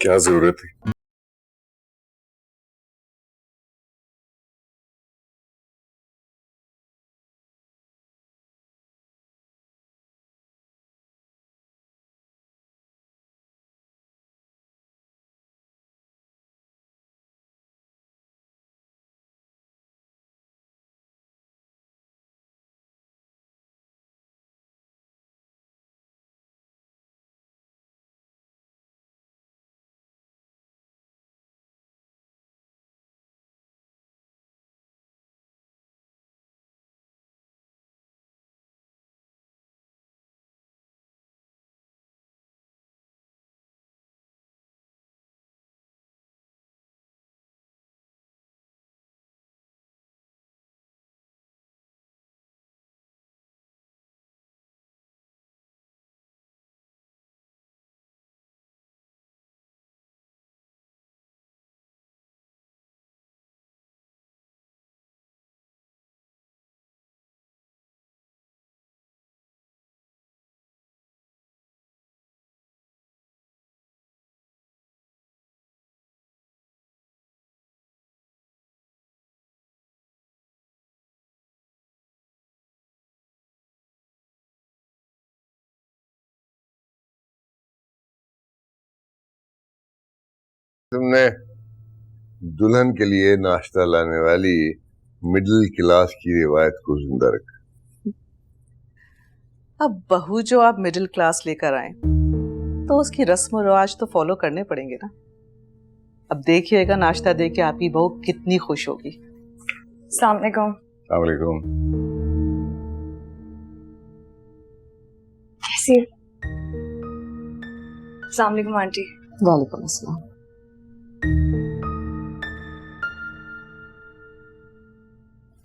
क्या जरूरत है? तुमने दुल्हन के लिए नाश्ता लाने वाली मिडिल क्लास की रिवायत को जिंदा रखा। अब बहू जो आप मिडिल क्लास लेकर आए तो उसकी रस्म और रिवाज तो फॉलो करने पड़ेंगे ना। अब देखिएगा नाश्ता देके आपकी बहू कितनी खुश होगी। अस्सलाम वालेकुम। अस्सलाम वालेकुम। कैसी हो? अस्सलाम वालेकुम आंटी। वालेकुम अस्सलाम।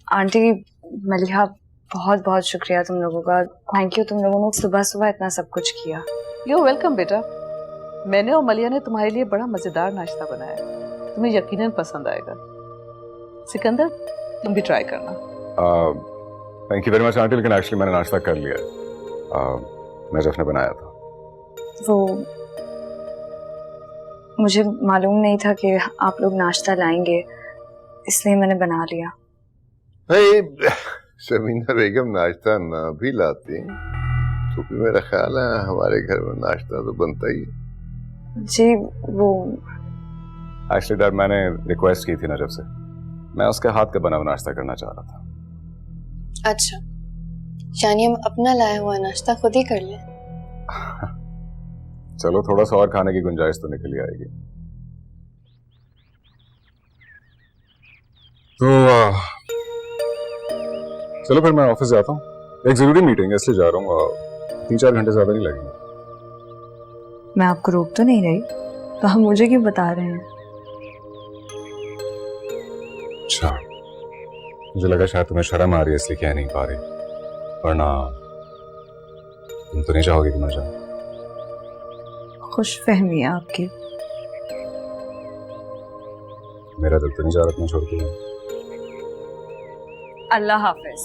आंटी मलिहा, बहुत बहुत शुक्रिया तुम लोगों का। थैंक यू, तुम लोगों ने सुबह सुबह इतना सब कुछ किया। यू वेलकम बेटा। मैंने और मलिया ने तुम्हारे लिए बड़ा मजेदार नाश्ता बनाया है, तुम्हें यकीनन पसंद आएगा। सिकंदर तुम भी ट्राई करना। Thank you very much aunty, लेकिन एक्चुअली मैंने नाश्ता कर लिया है। नजफ ने बनाया था। वो मुझे मालूम नहीं था कि आप लोग नाश्ता लाएंगे, इसलिए मैंने बना लिया। शमीना बेगम नाश्ता ना भी लाती तो भी मेरा ख्याल है हमारे घर में नाश्ता तो बनता ही है। जी वो एक्चुअली डैड, मैंने रिक्वेस्ट की थी नजफ से, मैं उसके हाथ का बना हुआ नाश्ता करना चाह रहा था। अच्छा, यानी हम अपना लाया हुआ नाश्ता खुद ही कर लें? चलो थोड़ा सा और खाने की गुंजाइश तो निकल ही आएगी। तो चलो फिर मैं ऑफिस जाता हूँ, एक जरूरी मीटिंग है इसलिए जा रहा हूँ। 3-4 घंटे ज्यादा नहीं लगेंगे। मैं आपको रोक तो नहीं रही, तो हम मुझे क्यों बता रहे हैं? अच्छा, मुझे लगा शायद तुम्हें शर्म आ रही है इसलिए कह नहीं पा रही, वरना तुम तो नहीं चाहोगे कि मैं जाऊं। खुश फहमी है आपकी। मेरा दिल तो नहीं जा रहा तुम्हें छोड़ के। अल्लाह हाफिज।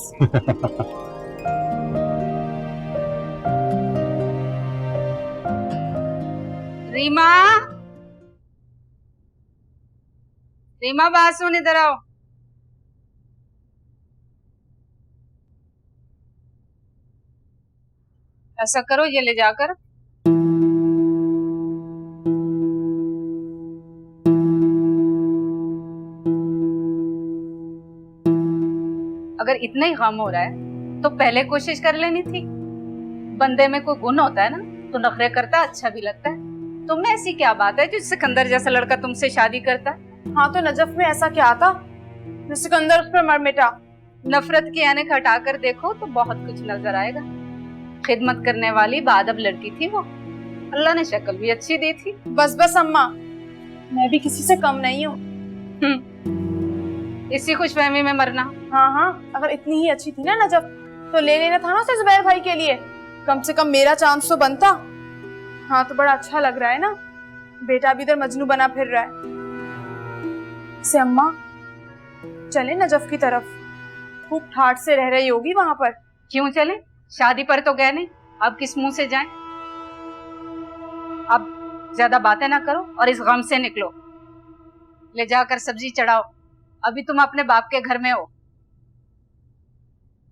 रीमा, रीमा बात सुन, इधर आओ। ऐसा करो, ये ले जाकर अगर इतना ही गम हो रहा है तो पहले कोशिश कर लेनी थी। बंदे में कोई गुण होता है ना तो नखरे करता अच्छा भी लगता है। तुम में ऐसी क्या बात है जो सिकंदर जैसा लड़का तुमसे शादी करता है? हाँ तो नजफ में ऐसा क्या था जो सिकंदर उस पर मर मिटा? नफरत की ऐनक हटा कर देखो तो बहुत कुछ नजर आएगा। खिदमत करने वाली बाअदब लड़की थी वो, अल्लाह ने शक्ल भी अच्छी दी थी। बस बस अम्मा, मैं भी किसी से कम नहीं हूँ। इसी खुशफहमी में मरना। हाँ हाँ, अगर इतनी ही अच्छी थी ना नजफ तो ले लेना था ना उसे जुबैर भाई के लिए, कम से कम मेरा चांस तो बनता। हाँ तो बड़ा अच्छा लग रहा है ना, बेटा भी इधर मजनू बना फिर रहा है। से अम्मा चले नजफ की तरफ, खूब ठाठ से रह रही होगी वहां पर। क्यों चले? शादी पर तो गए नहीं, अब किस मुंह से जाएं? अब ज्यादा बातें ना करो और इस गम से निकलो। ले जाकर सब्जी चढ़ाओ, अभी तुम अपने बाप के घर में हो।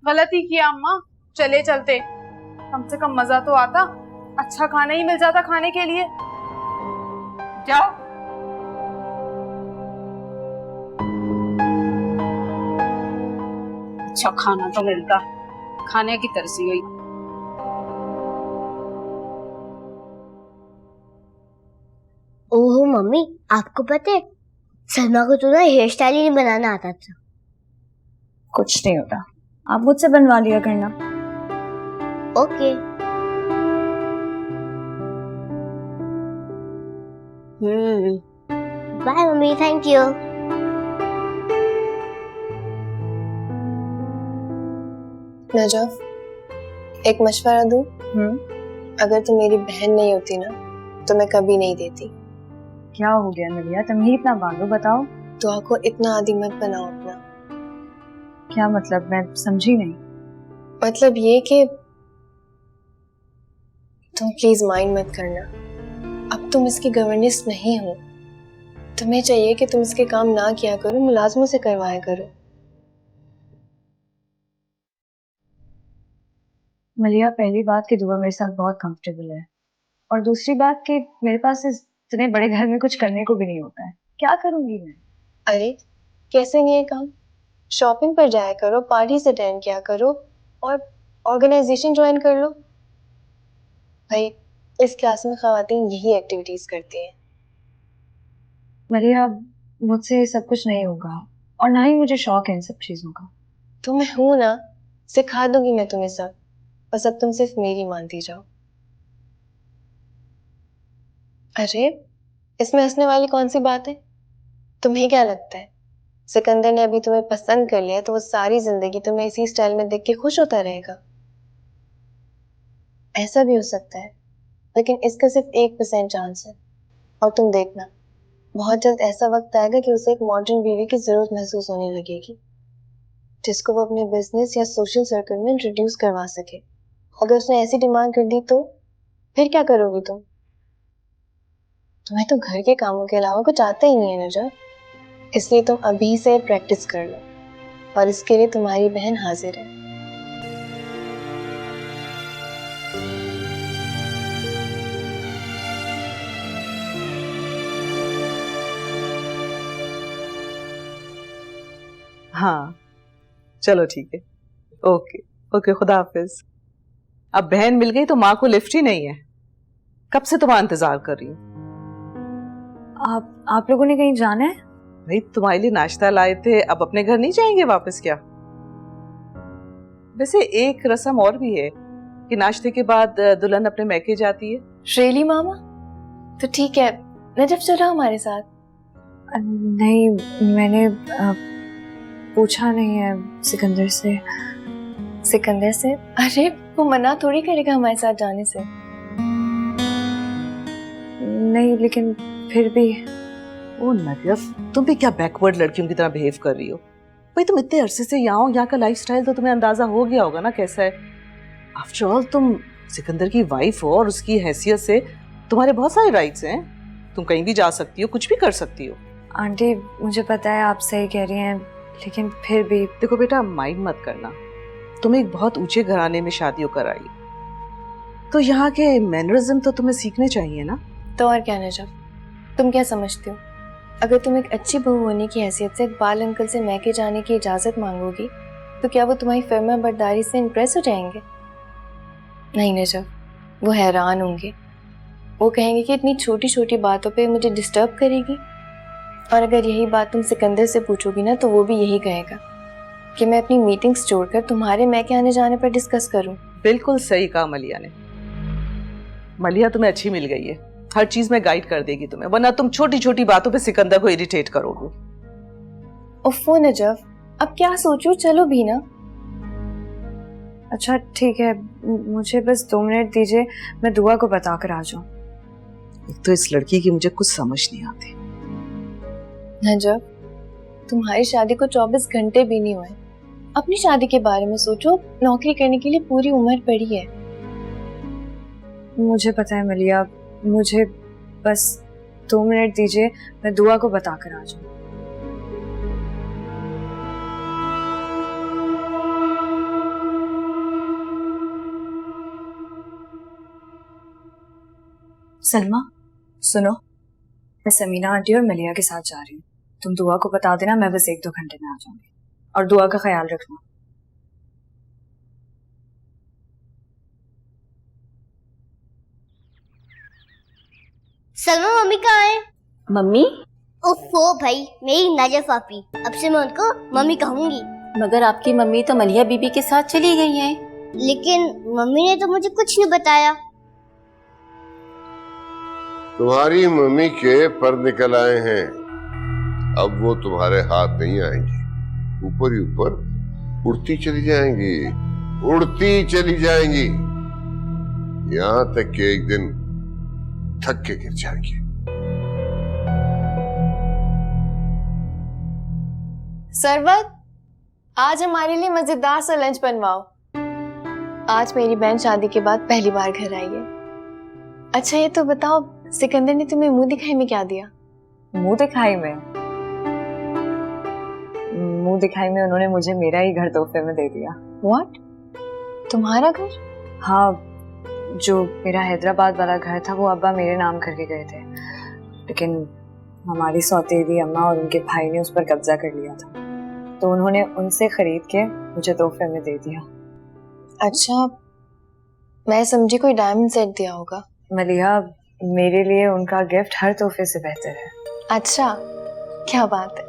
गलती किया अम्मा, चले चलते, कम से कम मजा तो आता, अच्छा खाना ही मिल जाता खाने के लिए। जाओ। अच्छा खाना तो मिलता, खाने की तरसी हुई। ओहो मम्मी, आपको पता है सलमा को तो ना हेयर स्टाइल ही नहीं बनाना आता था। कुछ नहीं होता, आप मुझसे बनवा लिया करना। Okay. Bye mummy, thank you. Najaf, एक मशवरा दूं? अगर तुम मेरी बहन नहीं होती ना तो मैं कभी नहीं देती। क्या हो गया नलिया, तुम ही इतना बांधो, बताओ। दुआ को इतना आदी मत बनाओ अपना। क्या मतलब, मैं समझी नहीं। मतलब ये कि तुम प्लीज माइंड मत करना, अब तुम इसकी गवर्नेंस नहीं हो। तुम्हें चाहिए कि तुम इसके काम ना किया करो, मुलाजमों से करवाया करो। मलिया, पहली बात कि दुआ मेरे साथ बहुत कंफर्टेबल है, और दूसरी बात कि मेरे पास इतने बड़े घर में कुछ करने को भी नहीं होता है। क्या करूंगी मैं? अरे कैसे नहीं है काम? शॉपिंग पर जाया करो, पार्टीज अटेंड किया करो और ऑर्गेनाइजेशन ज्वाइन कर लो। भाई इस क्लास में खवातीन यही एक्टिविटीज करती हैं। मलिया, मुझसे ये सब कुछ नहीं होगा, और ना ही मुझे शौक है इन सब चीजों का। तो मैं हूं ना, सिखा दूंगी मैं तुम्हें सब, बस अब तुम सिर्फ मेरी मानती जाओ। अरे इसमें हंसने वाली कौन सी बात है? तुम्हें क्या लगता है सिकंदर ने अभी तुम्हें पसंद कर लिया तो वो सारी जिंदगी तुम्हें इसी स्टाइल में देख के खुश होता रहेगा? ऐसा भी हो सकता है, लेकिन इसका सिर्फ 1% चांस है। और तुम देखना, बहुत जल्द ऐसा वक्त आएगा कि उसे एक मॉडर्न बीवी की जरूरत महसूस होने लगेगी, जिसको वो अपने बिजनेस या सोशल सर्कल में इंट्रोड्यूस करवा सके। अगर उसने ऐसी डिमांड कर दी तो फिर क्या करोगी तुम? तुम्हें तो घर के कामों के अलावा कुछ आता ही नहीं है नजर, इसलिए तुम अभी से प्रैक्टिस कर लो, और इसके लिए तुम्हारी बहन हाजिर है। हाँ चलो ठीक है, ओके ओके, खुदा हाफिज। अब बहन मिल गई तो माँ को लिफ्ट ही नहीं है, कब से तुम्हारा इंतजार कर रही हूँ। आप लोगों ने कहीं जाना है? भाई तुम्हारे लिए नाश्ता लाए थे, अब अपने घर नहीं जाएंगे वापस क्या? वैसे एक रस्म और भी है कि नाश्ते के बाद दुल्हन अपने मैके जाती है। श्रेली मामा, तो ठीक है, नजफ चलो हमारे साथ। नहीं, मैंने पूछा नहीं है सिकंदर से। सिकंदर से? अरे वो मना थोड़ी करेगा हमारे साथ जाने से। नहीं, लेकिन फिर भी। ओ नजफ, तुम भी क्या बैकवर्ड लड़कियों की तरह बिहेव कर रही हो? भाई तुम इतने अरसे से यहाँ हो, यहाँ का लाइफस्टाइल तो तुम्हें अंदाजा हो गया होगा ना कैसा है। आफ्टर ऑल तुम सिकंदर की वाइफ हो और उसकी हैसियत से तुम्हारे बहुत सारे राइट्स हैं, तुम कहीं भी जा सकती हो, कुछ भी कर सकती हो। आंटी मुझे पता है आप सही कह रही हैं, लेकिन फिर भी। देखो बेटा, माइंड मत करना, तुम एक बहुत ऊंचे घराने में शादी होकर आई, तो यहाँ के मैनरिज्म तो तुम्हें सीखने चाहिए ना। तो और क्या नजफ, तुम क्या समझते हो, अगर तुम एक अच्छी बहू होने की हैसियत से इकबाल अंकल से मैके जाने की इजाजत मांगोगी तो क्या वो तुम्हारी फर्मा बर्दारी से इम्प्रेस हो जाएंगे? नहीं नजफ, वो हैरान होंगे, वो कहेंगे कि इतनी छोटी छोटी बातों पे मुझे डिस्टर्ब करेगी। और अगर यही बात तुम सिकंदर से पूछोगी ना तो वो भी यही कहेगा कि मैं अपनी मीटिंग्स छोड़कर तुम्हारे मैके आने जाने पर डिस्कस करूं। बिल्कुल सही कहा मलिया ने। मलिया तुम्हें अच्छी मिल गई है, हर चीज में गाइड कर देगी तुम्हें, वरना तुम छोटी छोटी बातों पे सिकंदर को इरिटेट करोगे। ओफो नजफ, अब क्या सोचो, चलो भी ना। अच्छा ठीक है, मुझे बस 2 मिनट दीजिए, मैं दुआ को बता कर आ जाऊं। एक तो इस लड़की की मुझे कुछ समझ नहीं आती। नजफ, तुम्हारी शादी को 24 घंटे भी नहीं हुए, अपनी शादी के बारे में सोचो, नौकरी करने के लिए पूरी उम्र पड़ी है। मुझे पता है मलिया, मुझे बस 2 मिनट दीजिए, मैं दुआ को बताकर आ जाऊँ। सलमा सुनो, मैं समीना आंटी और मलिया के साथ जा रही हूँ। तुम दुआ को बता देना, मैं बस 1-2 घंटे में आ जाऊंगी। और दुआ का ख्याल रखना। सलमा मम्मी कहाँ है? मम्मी? ओफो भाई, मेरी नजर पापी, अब से मैं उनको मम्मी कहूंगी। मगर आपकी मम्मी तो मलिया बीबी के साथ चली गई हैं। लेकिन मम्मी ने तो मुझे कुछ नहीं बताया। तुम्हारी मम्मी के पर निकल आए हैं, अब वो तुम्हारे हाथ नहीं आएंगी, ऊपर ही ऊपर उड़ती चली जाएंगी, उड़ती चली जाएंगी, यहां तक कि एक दिन थक के गिर जाएंगी। सरवत, आज हमारे लिए मजेदार सा लंच बनवाओ। आज मेरी बहन शादी के बाद पहली बार घर आई है। अच्छा ये तो बताओ, सिकंदर ने तुम्हें मुंह दिखाई में क्या दिया? मुंह दिखाई में उन्होंने मुझे मेरा ही घर तोहफे में दे दिया। व्हाट? तुम्हारा घर? हाँ, जो मेरा हैदराबाद वाला घर था वो अब्बा मेरे नाम करके गए थे, लेकिन हमारी सौतेली अम्मा और उनके भाई ने उस पर कब्जा कर लिया था, तो उन्होंने उनसे खरीद के मुझे तोहफे में दे दिया। अच्छा, मैं समझी कोई डायमंड सेट दिया होगा। मलिया, मेरे लिए उनका गिफ्ट हर तोहफे से बेहतर है। अच्छा, क्या बात है।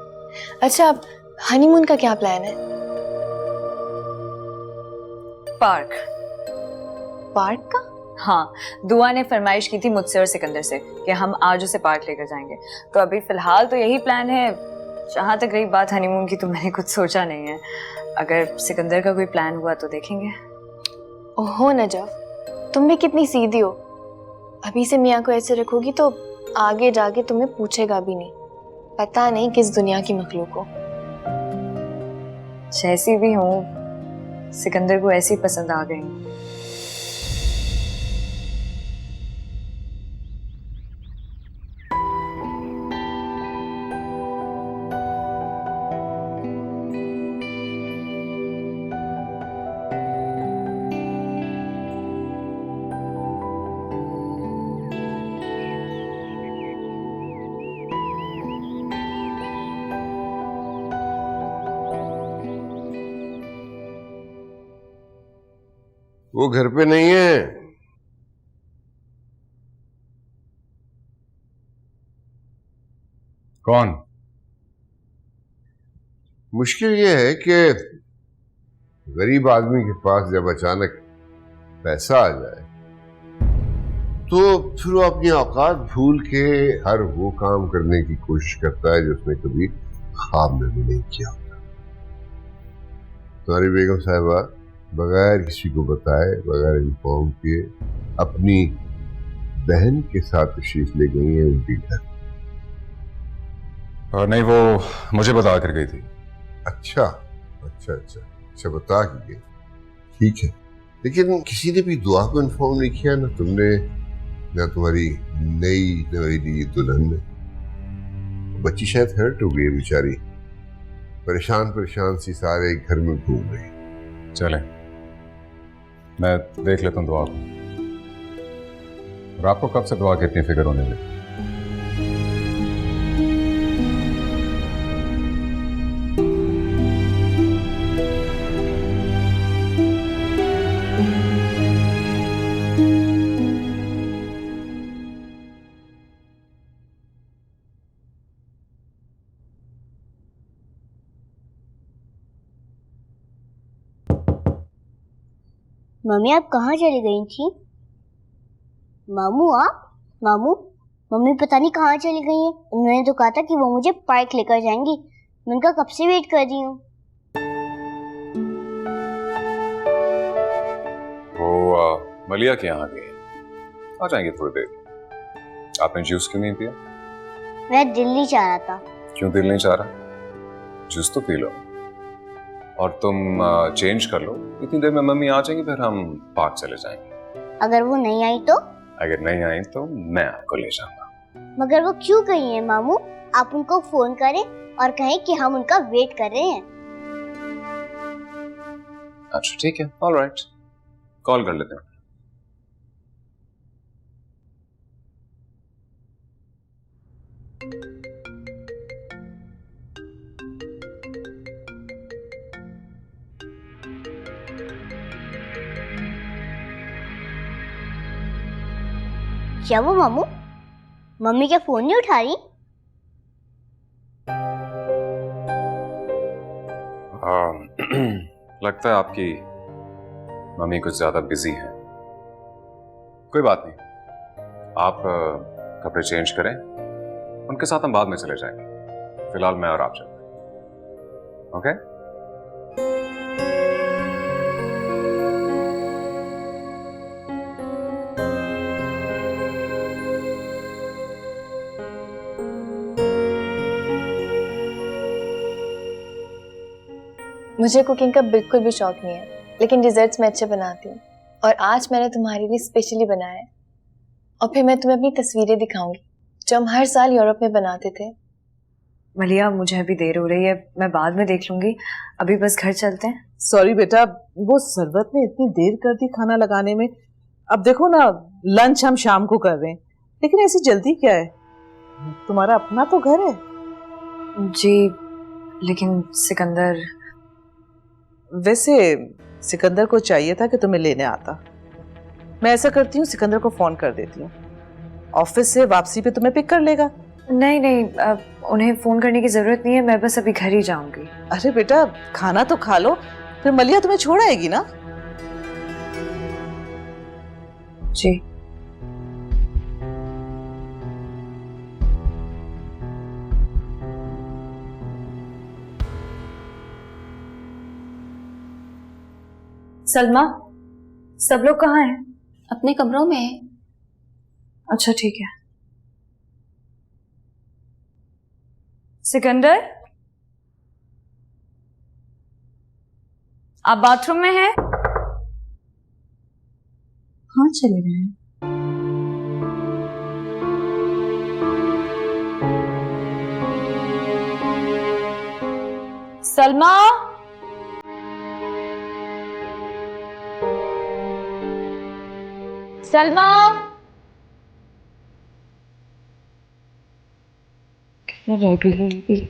अच्छा, अब हनीमून का क्या प्लान है? पार्क का? हाँ, दुआ ने फरमाइश की थी मुझसे और सिकंदर से कि हम आज उसे पार्क लेकर जाएंगे, तो अभी फिलहाल तो यही प्लान है। जहाँ तक रही बात हनीमून की, तो मैंने कुछ सोचा नहीं है। अगर सिकंदर का कोई प्लान हुआ तो देखेंगे। ओहो नजफ, तुम भी कितनी सीधी हो। अभी से मियाँ को ऐसे रखोगी तो आगे जाके तुम्हें पूछेगा भी नहीं। पता नहीं किस दुनिया की मखलूक हो। जैसी भी हूँ, सिकंदर को ऐसी पसंद आ गई। वो घर पे नहीं है। कौन? मुश्किल ये है कि गरीब आदमी के पास जब अचानक पैसा आ जाए तो फिर वो अपनी औकात भूल के हर वो काम करने की कोशिश करता है जो उसने कभी ख्वाब में भी नहीं किया होता। तुम्हारी बेगम साहिबा बगैर किसी को बताए, बगैर इन्फॉर्म किए अपनी बहन के साथ तशरीफ ले गई है उनके घर। और नहीं, वो मुझे बता कर गई थी। अच्छा, बता के गई, ठीक है। लेकिन किसी ने भी दुआ को इन्फॉर्म नहीं किया, ना तुमने ना तुम्हारी नई नवेली दुल्हन ने। बच्ची शायद हर्ट हो गई बेचारी, परेशान सी सारे घर में घूम रही। चले, मैं देख लेता हूँ दुआ को। और आपको कब से दुआ की इतनी फिक्र होने लगी? मम्मी आप कहाँ चली गई थी? मामू मामू, मम्मी पता नहीं कहाँ चली गई हैं। उन्होंने तो कहा था कि वो मुझे पार्क लेकर जाएंगी। मैं उनका कब से वेट कर रही हूँ। वो मलिया के यहाँ गई, आ जाएंगे थोड़ी देर। आपने जूस क्यों नहीं पिया? मैं दिल नहीं चाह रहा था। क्यों दिल नहीं चाह रहा? जूस तो पी लो और तुम चेंज कर लो। इतनी देर में मम्मी आ जाएंगी, फिर हम पार्क चले जाएंगे। अगर वो नहीं आई तो? अगर नहीं आई तो मैं आपको ले जाऊंगा। मगर वो क्यों गई हैं मामू? आप उनको फोन करें और कहें कि हम उनका वेट कर रहे हैं। अच्छा ठीक है, ऑलराइट, कॉल कर लेते हैं। क्या वो मामू? मम्मी क्या फोन नहीं उठा रही? लगता है आपकी मम्मी कुछ ज्यादा बिजी है। कोई बात नहीं, आप कपड़े चेंज करें, उनके साथ हम बाद में चले जाएंगे। फिलहाल मैं और आप चलते हैं, ओके? मुझे कुकिंग का बिल्कुल भी शौक नहीं है, लेकिन डिजर्ट्स मैं अच्छे बनाती हूँ। और आज मैंने तुम्हारे लिए स्पेशली बनाया है। और फिर मैं तुम्हें अपनी तस्वीरें दिखाऊंगी जो हम हर साल यूरोप में बनाते थे। मलिया, मुझे अभी देर हो रही है, मैं बाद में देख लूंगी। अभी बस घर चलते हैं। सॉरी बेटा, वो सरवत ने इतनी देर कर दी खाना लगाने में। अब देखो ना, लंच हम शाम को कर रहे हैं, लेकिन ऐसी जल्दी क्या है? तुम्हारा अपना तो घर है। जी, लेकिन सिकंदर। वैसे सिकंदर को चाहिए था कि तुम्हें लेने आता। मैं ऐसा करती हूँ, सिकंदर को फोन कर देती हूँ, ऑफिस से वापसी पे तुम्हें पिक कर लेगा। नहीं नहीं, उन्हें फोन करने की जरूरत नहीं है, मैं बस अभी घर ही जाऊंगी। अरे बेटा, खाना तो खा लो, फिर मलिया तुम्हें छोड़ आएगी ना। जी। सलमा, सब लोग कहाँ हैं? अपने कमरों में है। अच्छा ठीक है। सिकंदर, आप बाथरूम में हैं? हाँ, चले गए हैं। सलमा, सलमा, कितना रह गई?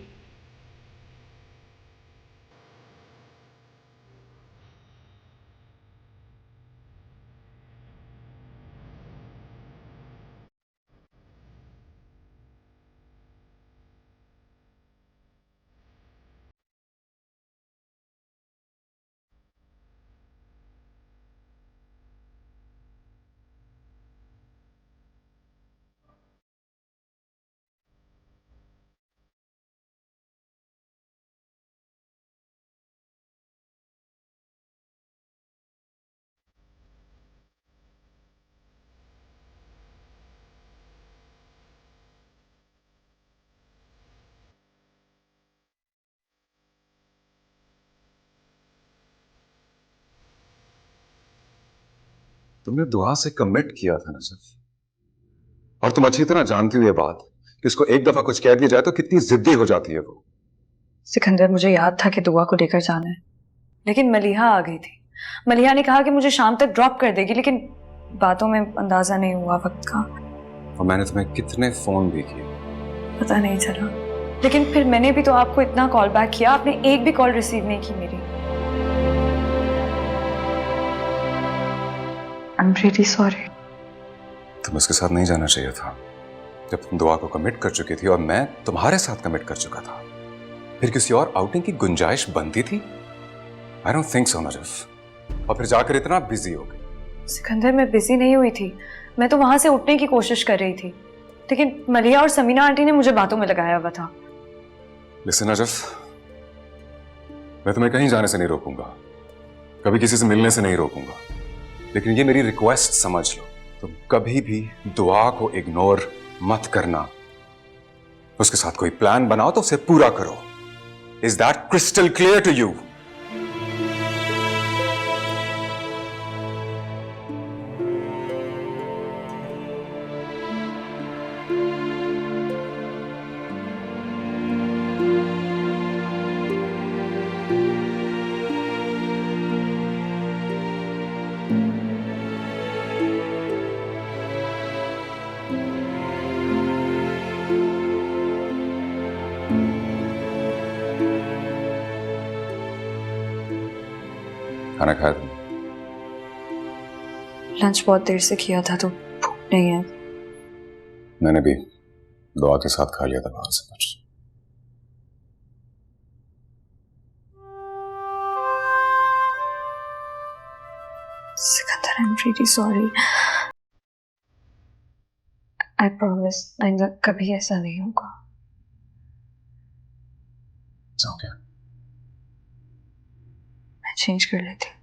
तुमने दुआ से कमिट किया था नजफ, और तुम अच्छी तरह जानती हो ये बात कि उसको एक दफा कुछ कह दिया जाए तो कितनी जिद्दी हो जाती है वो। सिकंदर, मुझे याद था कि दुआ को लेकर जाना है, लेकिन मलिहा आ गई थी। मलिहा ने कहा कि मुझे शाम तक ड्रॉप कर देगी, लेकिन बातों में अंदाजा नहीं हुआ वक्त का। और मैंने तुम्हें कितने फोन भी किए, पता नहीं चला। लेकिन फिर मैंने भी तो आपको इतना कॉल बैक किया, आपने एक भी कॉल रिसीव नहीं की मेरी। I am really sorry. तुम उसके साथ नहीं जाना चाहिए था। जब तुम दुआ को कमिट कर चुकी थी और मैं तुम्हारे साथ कमिट कर चुका था, फिर किसी और आउटिंग की गुंजाइश बनती थी? I don't think so Najaf. और फिर जाकर इतना बिजी हो गई। सिकंदर, मैं बिजी नहीं हुई थी, मैं तो वहां से उठने की कोशिश कर रही थी, लेकिन मलिया और समीना आंटी ने मुझे बातों में लगाया हुआ था। लिसन नजफ, मैं तुम्हें कहीं जाने से नहीं रोकूंगा, कभी किसी से मिलने से नहीं रोकूंगा, लेकिन ये मेरी रिक्वेस्ट समझ लो, तुम कभी भी दुआ को इग्नोर मत करना। उसके साथ कोई प्लान बनाओ तो उसे पूरा करो। Is that crystal clear to you? खाना खाया तुमने? लंच बहुत देर से किया था तो भूख नहीं है। मैंने भी दुआ के साथ खा लिया था बाहर से कुछ। Sikandar, I am really sorry. I promise आइंदा कभी ऐसा नहीं होगा। ओके। मैं चेंज कर लेती हूँ।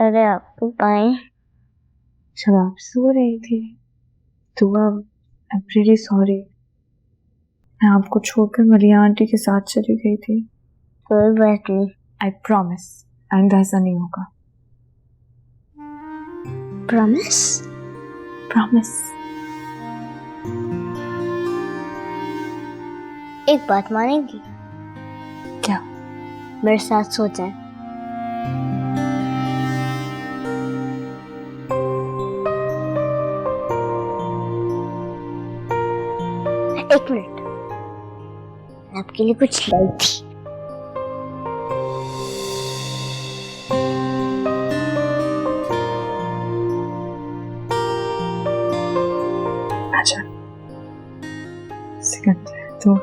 अरे आप तो आए। जब आप सो रही थी तो अब आई एम रियली सॉरी। मैं आपको छोड़कर मलिया आंटी के साथ चली गई थी। कोई बात नहीं। आई प्रॉमिस आइंदा ऐसा नहीं होगा। प्रॉमिस। प्रॉमिस। एक बात मानेंगी? क्या? मेरे साथ सो जाए। एक मिनट, आपके लिए कुछ लाई थी। अच्छा सिकंदर, तो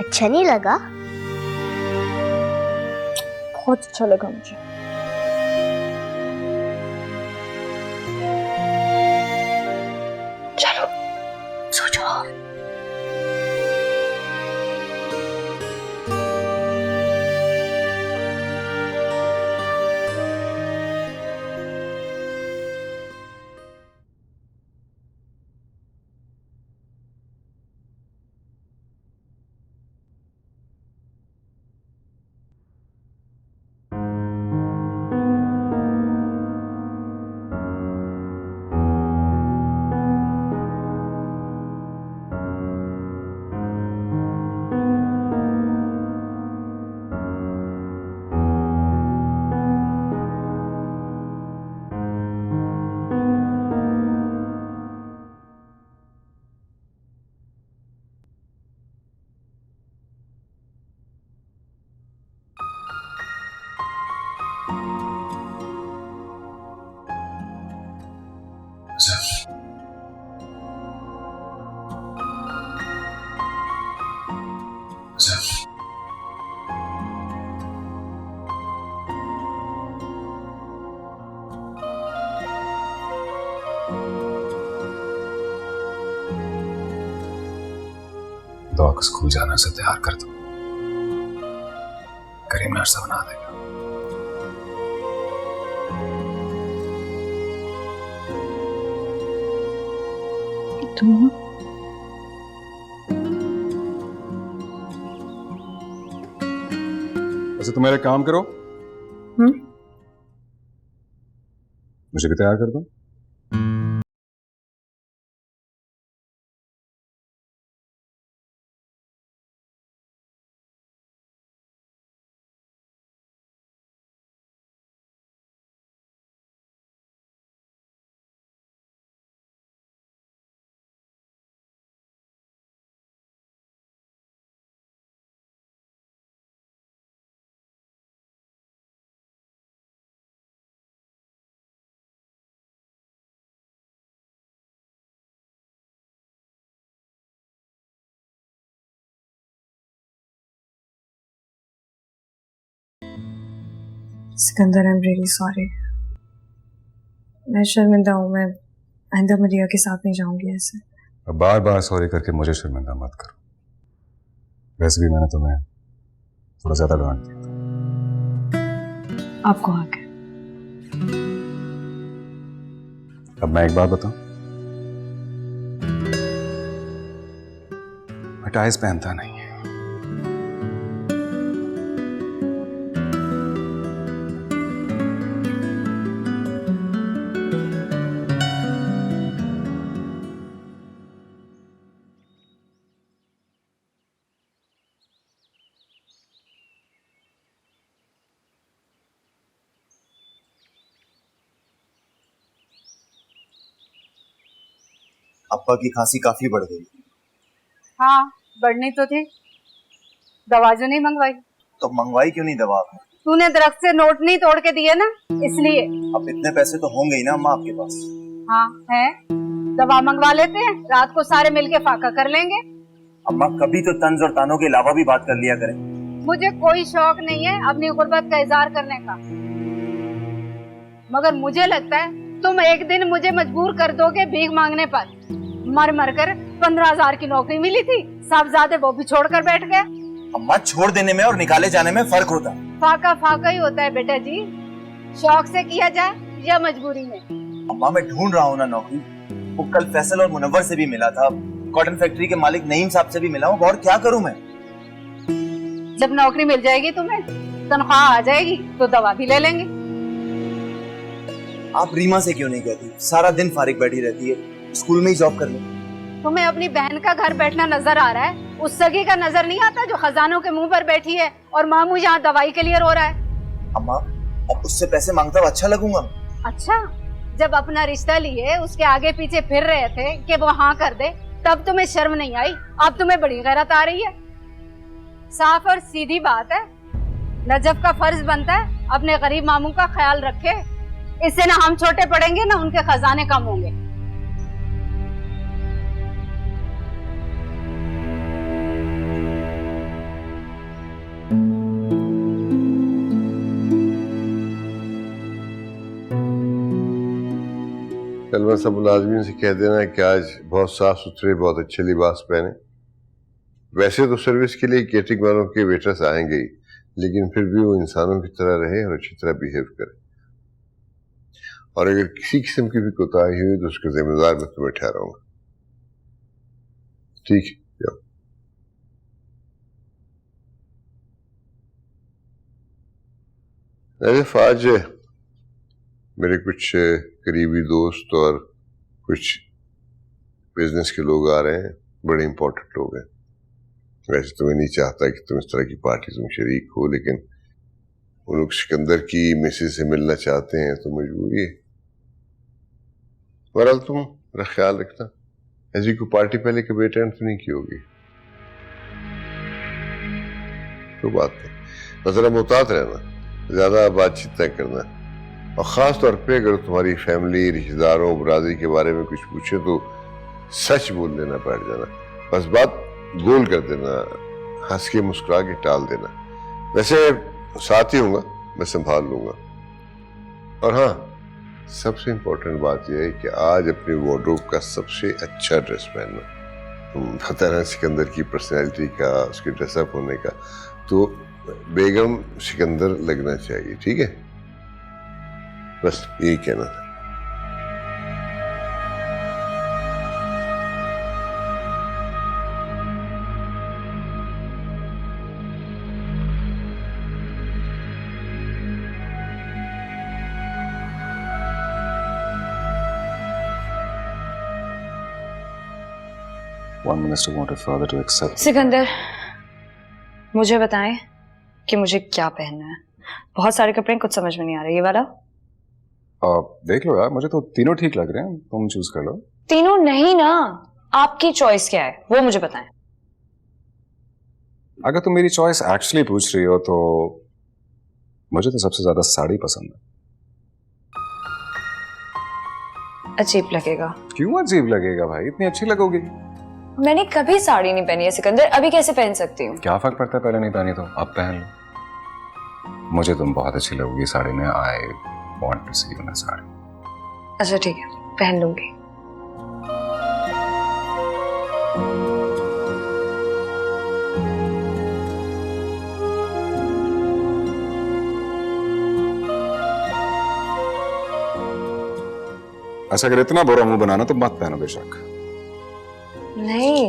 अच्छा नहीं लगा? बहुत अच्छा लगा मुझे। चलो सो जाओ। दुआ को स्कूल जाने से तैयार कर दो, करीम नाश्ता बना देगा। तुम वैसे तुम मेरा काम करो, मुझे भी तैयार कर दो। Sikandar, I am really sorry. मैं शर्मिंदा हूँ, मैं आइंदा मरिया के साथ नहीं जाऊंगी ऐसे। अब बार बार सॉरी करके मुझे शर्मिंदा मत करो। वैसे भी मैंने तुम्हें थोड़ा ज्यादा डांट दिया था। आपको हक है। अब मैं एक बात बताऊं, मैं टाइज पहनता नहीं है। अब्बा की खांसी काफी बढ़ गई। हाँ, बढ़नी तो थी। दवा जो नहीं मंगवाई तो मंगवाई क्यों नहीं दवा आपने? तूने दरख्त से नोट नहीं तोड़ के दिए ना, इसलिए। अब इतने पैसे तो होंगे ही ना अम्मा आपके पास। हाँ है, दवा मंगवा लेते हैं, रात को सारे मिलके फाका कर लेंगे। अम्मा कभी तो तंज और तानों के अलावा भी बात कर लिया करें। मुझे कोई शौक नहीं है अपनी गुर्बत का इजहार करने का, मगर मुझे लगता है तुम एक दिन मुझे मजबूर कर दोगे भीख मांगने पर। मर मर कर 15,000 की नौकरी मिली थी, साहबजादे वो भी छोड़कर बैठ गए। अम्मा छोड़ देने में और निकाले जाने में फर्क होता है। फाका फाका ही होता है बेटा जी, शौक से किया जाए या मजबूरी में। अम्मा मैं ढूंढ रहा हूँ ना नौकरी। वो कल फैसल और मुनव्वर से भी मिला था, कॉटन फैक्ट्री के मालिक नईम साहब से भी मिला हूँ, और क्या करूँ मैं? जब नौकरी मिल जाएगी तुम्हें, तनख्वाह आ जाएगी तो दवा भी ले लेंगे। आप रीमा से क्यों नहीं कहती? सारा दिन फारिग बैठी रहती है, स्कूल में ही जॉब कर ले। तुम्हें अपनी बहन का घर बैठना नजर आ रहा है, उस सगी का नजर नहीं आता जो खजानों के मुंह पर बैठी है और मामू यहाँ दवाई के लिए रो रहा है। अम्मा अब उससे पैसे मांगता हुआ अच्छा लगूंगा? अच्छा, जब अपना रिश्ता लिए उसके आगे पीछे फिर रहे थे कि वो हाँ कर दे, तब तुम्हें शर्म नहीं आई, अब तुम्हें बड़ी गैरत आ रही है। साफ और सीधी बात है, नजफ का फर्ज बनता है अपने गरीब मामू का ख्याल रखे। इससे ना हम छोटे पड़ेंगे ना उनके खजाने कम होंगे। कल सब मुलाजमीन से कह देना कि आज बहुत साफ सुथरे बहुत अच्छे लिबास पहने। वैसे तो सर्विस के लिए केटरिंग वालों के वेटर्स आएंगे ही, लेकिन फिर भी वो इंसानों की तरह रहे और अच्छी तरह बिहेव करे। और अगर किसी किस्म की भी कोताही हुई तो उसका जिम्मेदार मैं तुम्हें ठहराऊंगा। ठीक है? जाओ। नजफ, आज मेरे कुछ करीबी दोस्त और कुछ बिजनेस के लोग आ रहे हैं, बड़े इंपॉर्टेंट लोग हैं। वैसे तो मैं नहीं चाहता कि तुम इस तरह की पार्टी में शरीक हो, लेकिन वो लोग सिकंदर की मिसेज से मिलना चाहते हैं तो मजबूरी है। बहरहाल तुम मेरा ख्याल रखना, ऐसी कोई पार्टी पहले कभी अटेंड तो नहीं की होगी। कोई बात नहीं, बस जरा मुहतात रहना, ज्यादा बातचीत न करना, और ख़ास तौर पे अगर तुम्हारी फैमिली, रिश्तेदारों, बरादरी के बारे में कुछ पूछे तो सच बोल देना, बैठ जाना, बस बात गोल कर देना, हंस के मुस्कुरा के टाल देना। वैसे साथ ही हूँगा, मैं संभाल लूँगा। और हाँ, सबसे इम्पोर्टेंट बात यह है कि आज अपने वार्डरोब का सबसे अच्छा ड्रेस पहनना। पता है सिकंदर की पर्सनैलिटी का, उसके ड्रेसअप होने का, तो बेगम सिकंदर लगना चाहिए। ठीक है? बस यही कहना था। One minister wanted father to accept. Sikandar, मुझे बताएं कि मुझे क्या पहनना है। बहुत सारे कपड़े, कुछ समझ में नहीं आ रहा। ये वाला देख लो यार, मुझे तो तीनों ठीक लग रहे हैं, तुम चूज कर लो। तीनों नहीं ना, आपकी चॉइस क्या है वो मुझे बताएं। अगर तुम मेरी चॉइस एक्चुअली पूछ रही हो तो मुझे तो सबसे ज्यादा साड़ी पसंद है। अजीब लगेगा। क्यों अजीब लगेगा भाई, इतनी अच्छी लगोगी। मैंने कभी साड़ी नहीं पहनी है सिकंदर, अभी कैसे पहन सकती हूँ? क्या फर्क पड़ता है, पहले नहीं पहनी तो अब पहन लो। मुझे तुम बहुत अच्छी लगोगी साड़ी में। I want to see you in sari. अच्छा ठीक है, पहन लूंगी। अच्छा, अगर इतना बुरा मुंह बनाना तो मत पहनो बेशक। नहीं,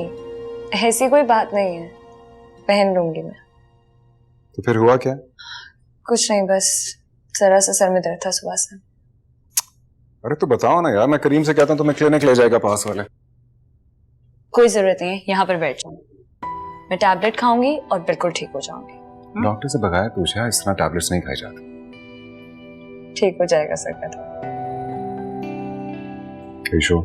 ऐसी कोई बात नहीं है, पहन लूंगी मैं। तो फिर हुआ क्या? कुछ नहीं, बस जरा सा सर में दर्द था सुबह से। अरे तो बताओ ना यार, मैं करीम से कहता हूँ तो मैं क्लिनिक ले जाएगा पास वाले। कोई जरूरत नहीं है, यहाँ पर बैठ जाऊँ। मैं टैबलेट खाऊंगी और बिल्कुल ठीक हो जाऊंगी। डॉक्टर से बगैर पूछा इस तरह टैबलेट्स नहीं खाई जाती। ठीक हो जाएगा सर का। कैशो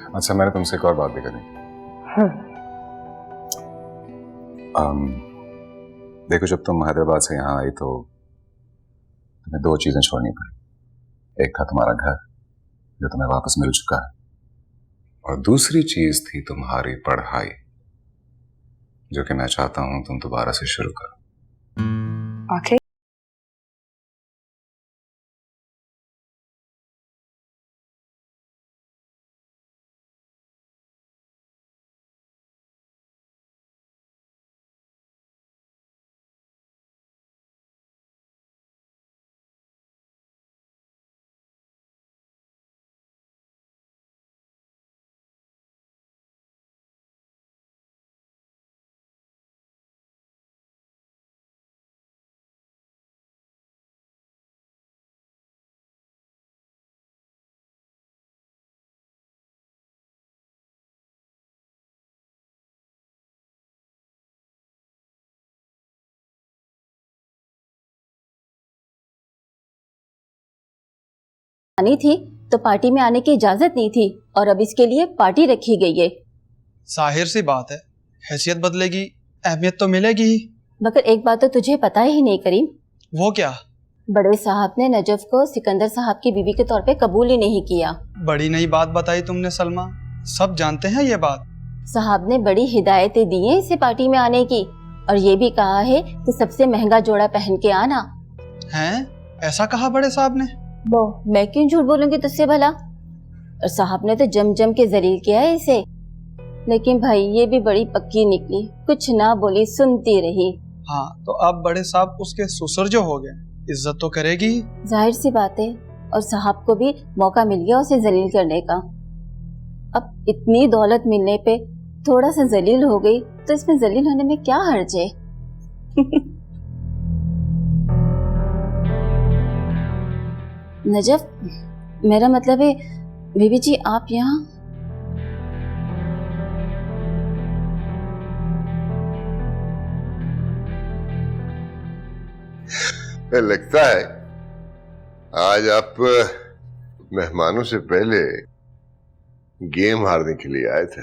अच्छा, मैंने तुमसे एक और बात भी करनी। देखो, जब तुम हैदराबाद से यहाँ आई तो तुम्हें दो चीजें छोड़नी पड़ी। एक था तुम्हारा घर जो तुम्हें वापस मिल चुका है, और दूसरी चीज थी तुम्हारी पढ़ाई, जो कि मैं चाहता हूं तुम दोबारा से शुरू करो। आखिर आनी थी तो पार्टी में आने की इजाजत नहीं थी, और अब इसके लिए पार्टी रखी गई है। जाहिर सी बात है, हैसियत बदलेगी, अहमियत तो मिलेगी ही। मगर एक बात तो तुझे पता ही नहीं करीम। वो क्या? बड़े साहब ने नजफ को सिकंदर साहब की बीवी के तौर पे कबूल ही नहीं किया। बड़ी नई बात बताई तुमने सलमा, सब जानते हैं ये बात। साहब ने बड़ी हिदायतें दी हैं इसे पार्टी में आने की, और ये भी कहा है कि सबसे महंगा जोड़ा पहन के आना। हैं? ऐसा कहा बड़े साहब ने? वो मैं क्यों झूठ बोलूंगी तुझसे भला। और साहब ने तो जम जम के जलील किया है इसे। लेकिन भाई ये भी बड़ी पक्की निकली, कुछ ना बोली, सुनती रही। हाँ, तो अब बड़े साहब उसके ससुर जो हो गए, इज्जत तो करेगी। जाहिर सी बात है, और साहब को भी मौका मिल गया उसे जलील करने का। अब इतनी दौलत मिलने पे थोड़ा सा जलील हो गई तो इसमें जलील होने में क्या हर्ज है। नजफ, मेरा मतलब है बीबी जी आप यहाँ। लगता है आज आप मेहमानों से पहले गेम हारने के लिए आए थे।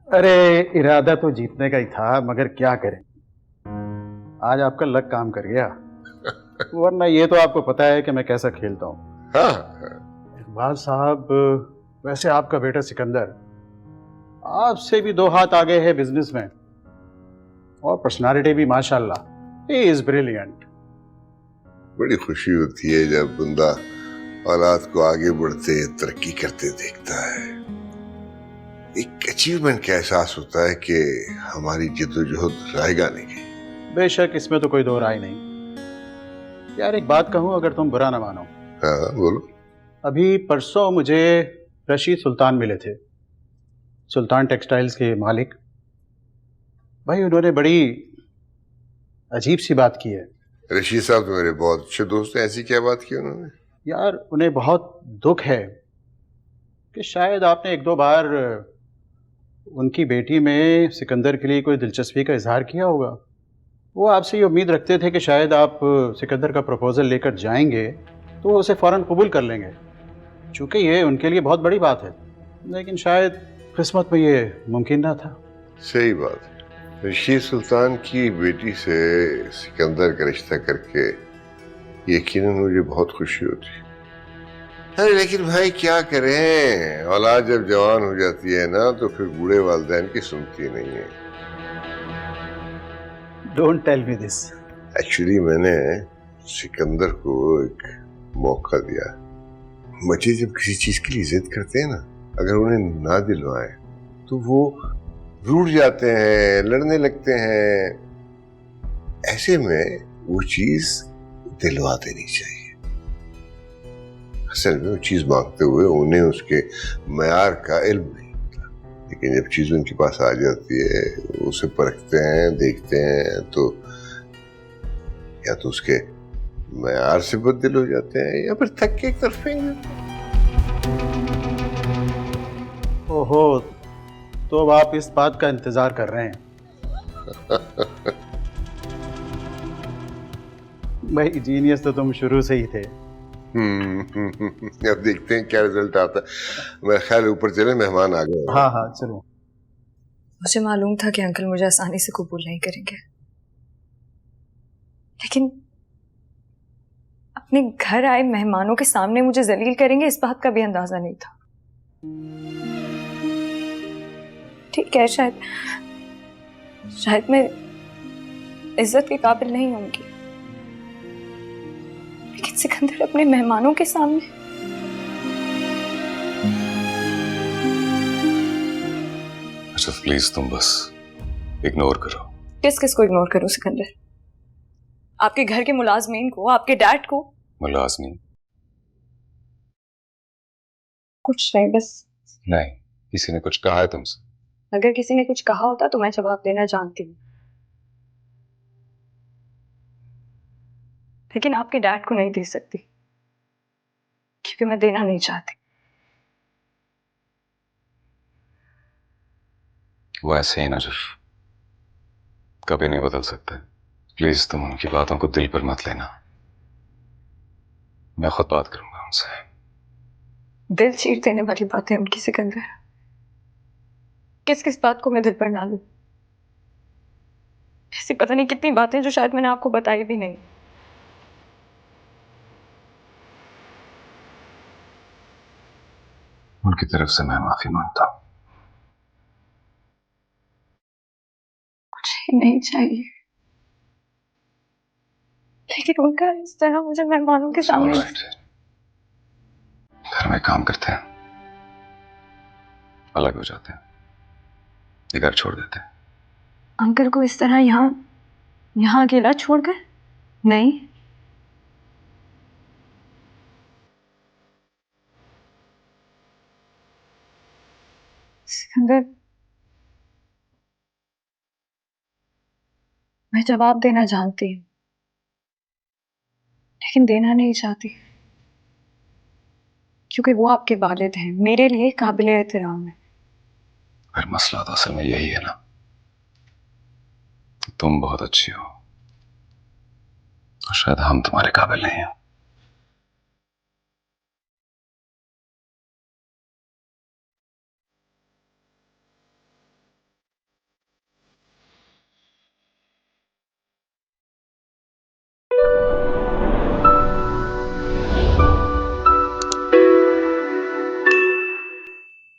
अरे इरादा तो जीतने का ही था, मगर क्या करें, आज आपका लक काम कर गया। वरना ये तो आपको पता है कि मैं कैसा खेलता हूँ। हाँ। इकबाल साहब, वैसे आपका बेटा सिकंदर आपसे भी 2 हाथ आगे है बिजनेस में, और पर्सनालिटी भी माशाल्लाह, ही इज ब्रिलियंट। बड़ी खुशी होती है जब बंदा औलाद को आगे बढ़ते तरक्की करते देखता है। एक अचीवमेंट का एहसास होता है कि हमारी जद्दोजहद रायगा नहीं गई। बेशक, इसमें तो कोई दो राय नहीं। यार एक बात कहूँ, अगर तुम बुरा ना मानो। हाँ बोलो। अभी परसों मुझे रशीद सुल्तान मिले थे, सुल्तान टेक्सटाइल्स के मालिक। भाई उन्होंने बड़ी अजीब सी बात की है। रशीद साहब तो मेरे बहुत अच्छे दोस्त हैं, ऐसी क्या बात की उन्होंने? यार उन्हें बहुत दुख है कि शायद आपने 1-2 बार उनकी बेटी में सिकंदर के लिए कोई दिलचस्पी का इजहार किया होगा। वो आपसे ये उम्मीद रखते थे कि शायद आप सिकंदर का प्रपोजल लेकर जाएंगे तो वो उसे फ़ौरन कबूल कर लेंगे, चूँकि ये उनके लिए बहुत बड़ी बात है। लेकिन शायद किस्मत में ये मुमकिन ना था। सही बात है। रशीद सुल्तान की बेटी से सिकंदर का रिश्ता करके यकीनन मुझे बहुत खुशी होती। अरे लेकिन भाई क्या करें, औलाद जब जवान हो जाती है ना तो फिर बूढ़े वालिदैन की सुनती नहीं है। Don't tell me this. Actually मैंने सिकंदर को एक मौका दिया। बच्चे जब किसी चीज के लिए जिद करते हैं ना, अगर उन्हें ना दिलवाएं तो वो रूठ जाते हैं, लड़ने लगते हैं। ऐसे में वो चीज दिलवा देनी चाहिए। असल में वो चीज मांगते हुए उन्हें उसके मयार का इल्म नहीं होता, लेकिन जब चीज उनके पास आ जाती है, उसे परखते हैं, देखते हैं, तो या तो उसके मयार से बददिल हो जाते हैं या फिर थक के एक तरफ फेंक देते हैं। ओहो, तो अब आप इस बात का इंतजार कर रहे हैं। भाई जीनियस तो तुम शुरू से ही थे। अब देखते हैं क्या रिजल्ट आता है। मेरा ख्याल ऊपर चले, मेहमान आ गए। हाँ हाँ चलो। मुझे मालूम था कि अंकल मुझे आसानी से कबूल नहीं करेंगे, लेकिन अपने घर आए मेहमानों के सामने मुझे जलील करेंगे इस बात का भी अंदाजा नहीं था। ठीक है, शायद मैं इज्जत के काबिल नहीं होंगी, लेकिन सिकंदर अपने मेहमानों के सामने। अच्छा प्लीज तुम बस इग्नोर करो। किस किस को इग्नोर करूं सिकंदर? आपके घर के मुलाजमीन को, आपके डैड को? मुलाजमीन? कुछ नहीं, बस। नहीं, किसी ने कुछ कहा है तुमसे? अगर किसी ने कुछ कहा होता तो मैं जवाब देना जानती हूँ, लेकिन आपके डैड को नहीं दे सकती क्योंकि मैं देना नहीं चाहती। वो ऐसे ही नजफ कभी नहीं बदल सकते। प्लीज तुम उनकी बातों को दिल पर मत लेना। मैं खुद बात करूंगा उनसे। दिल चीर देने वाली बातें उनकी सिकंदर। किस किस बात को मैं दिल पर ना लूं? ऐसी पता नहीं कितनी बातें जो शायद मैंने आपको बताई भी नहीं। उनकी तरफ से मैं माफी मांगता हूं। मुझे नहीं चाहिए, लेकिन उनका इस तरह मुझे मेहमानों के सामने। घर में काम करते हैं, अलग हो जाते हैं, ये घर छोड़ देते हैं। अंकल को इस तरह यहाँ अकेला छोड़कर? नहीं, सिकंदर, मैं जवाब देना जानती हूँ, लेकिन देना नहीं चाहती क्योंकि वो आपके वालिद हैं, मेरे लिए काबिल एहतराम है। फिर मसला तो असल में यही है ना, तुम बहुत अच्छी हो और शायद हम तुम्हारे काबिल नहीं हैं।